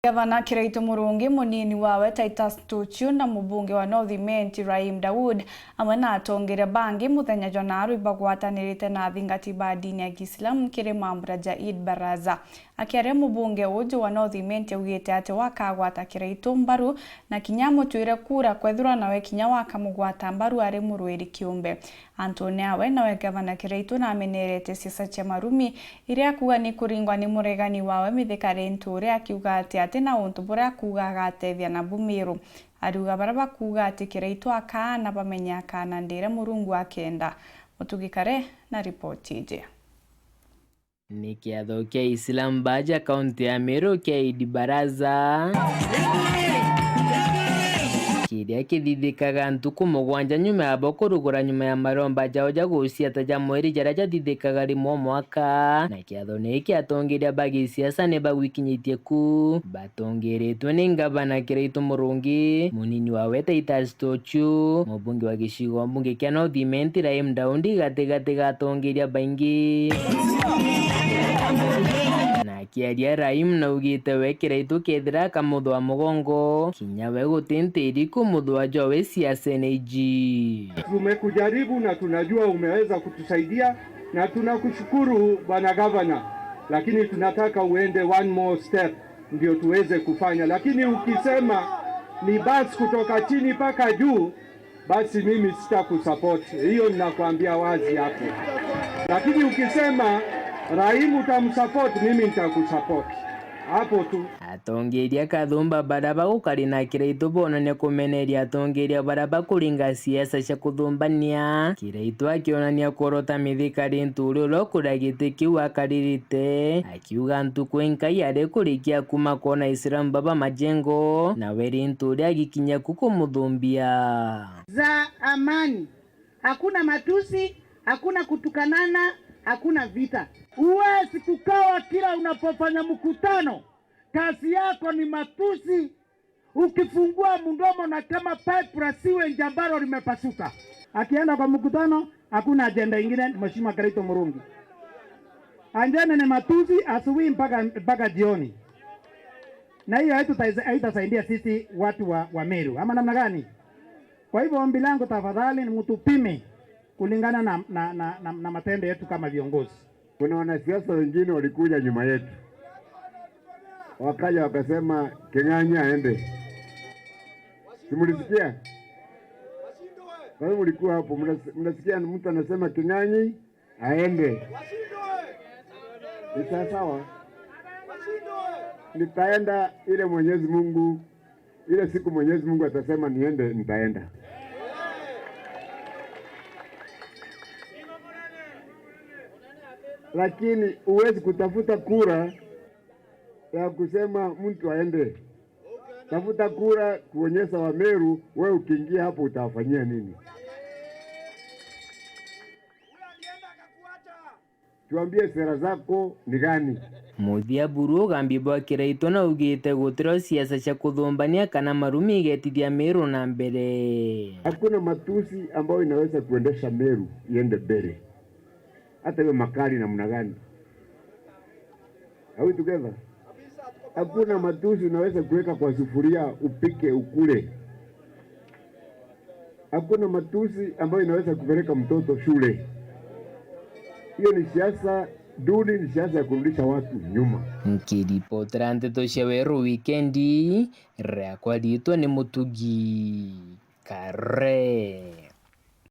Gavana Kiraitu Murungi, munini wawe Titus Tuchu na mubunge wa North Imenti Rahim Daud amwe na atongeire bangi muthenya Jonaru ibagwatanirite na thingati ba dini ya Kiislamu kiri mambura ja Eid Baraza. Akiaria mubunge uju wa North Imenti ugite ati wakagwata Kiraitu mbaru na kinya mutuire kura kwethura nawe kinya wakamugwata mbaru ari murwiri kiumbe. Antoni awe nawe Gavana Kiraitu na amenerete siasa cia marumi iria kuga ni kuringwa ni muregani wawe mithikari nturi akiuga ati na untu buria kugaga atethia na bumiru. Aruga baraba kuga ati Kiraitu akana bamenya akana ndire Murungu akenda. Mutugikare na ripoti ije. Ni kiatho kia Islam baja kaunti ya Meru kia Eid Baraza kiria kithithikaga ntuku mugwanja nyuma ya bokurugura nyuma ya maromba jao ja guciata ja mweri jaria jathithikaga rimwe mwaka na kiatho ni kiatongeria bagi siasa ni bagwikinyitie ku batongeretwe ni Gavana Kiraitu Murungi, munini wawe Titus Tuchu, mubunge wa gicigo mbunge kia North Imenti Rahim Daud gatigati gatongeria baingi na kiaria Rahim na ugite we Kiraitu kethira kamutho wa mugongo kinya we gutintiri kumutho wa jowe siasa neji. Tumekujaribu na tunajua umeweza kutusaidia na tunakushukuru bwana gavana, lakini tunataka uende one more step ndio tuweze kufanya. Lakini ukisema ni basi kutoka chini mpaka juu, basi mimi sitakusupport. Hiyo ninakwambia wazi hapo. Lakini ukisema Rahim utamsupport, mimi nitakusupport. Hapo tu. Atongeria kathumba baraba gukari na Kiraitu bonane kumeneria atongeria baraba kuringa siasa cia kuthumbania. Kiraitu akionania kurota mithikari nturi uria kuragite kiu akaririte akiuga ntuku Nkai ari kurikia kuma kona Islam baba majengo na weri nturi agikinya kukumuthumbia za amani. Hakuna matusi, hakuna kutukanana, hakuna vita. Huwezi kukawa kila unapofanya mkutano kazi yako ni matusi, ukifungua mdomo na kama pipe la siwe njambaro limepasuka. Akienda kwa mkutano hakuna agenda ingine. Mheshimiwa Kiraitu Murungi, agenda ni matusi asubuhi mpaka jioni, na hiyo haitasaidia sisi watu wa Meru ama namna gani? Kwa hivyo ombi langu tafadhali ni mtupime kulingana na matendo yetu kama viongozi. Kuna wanasiasa wengine walikuja nyuma yetu, wakaja wakasema King'ang'i aende. Simulisikia? Wewe mlikuwa hapo, mnasikia mtu anasema King'ang'i aende. Ni sawa. Nitaenda ile Mwenyezi Mungu, ile siku Mwenyezi Mungu atasema niende, nitaenda. Lakini uwezi kutafuta kura ya kusema mtu aende. Tafuta kura kuonyesha Wameru, wewe ukiingia hapo utawafanyia nini? Tuambie sera zako ni gani? Muthia buru gambi bwa Kiraitu na ugite gutiro siasa cia kuthumbania kana marumi igetithia Meru na mbere. Hakuna matusi ambayo inaweza kuendesha Meru iende mbele. Hata hiyo makali namna gani? Are we together? Hakuna matusi unaweza kuweka kwa sufuria upike ukule. Hakuna matusi ambayo inaweza kupeleka mtoto shule. Hiyo ni siasa duni, ni siasa ya kurudisha watu nyuma. Nkiripotera nteto cia Weru wikendi, riakwa ritwa ni Mutugi Kare.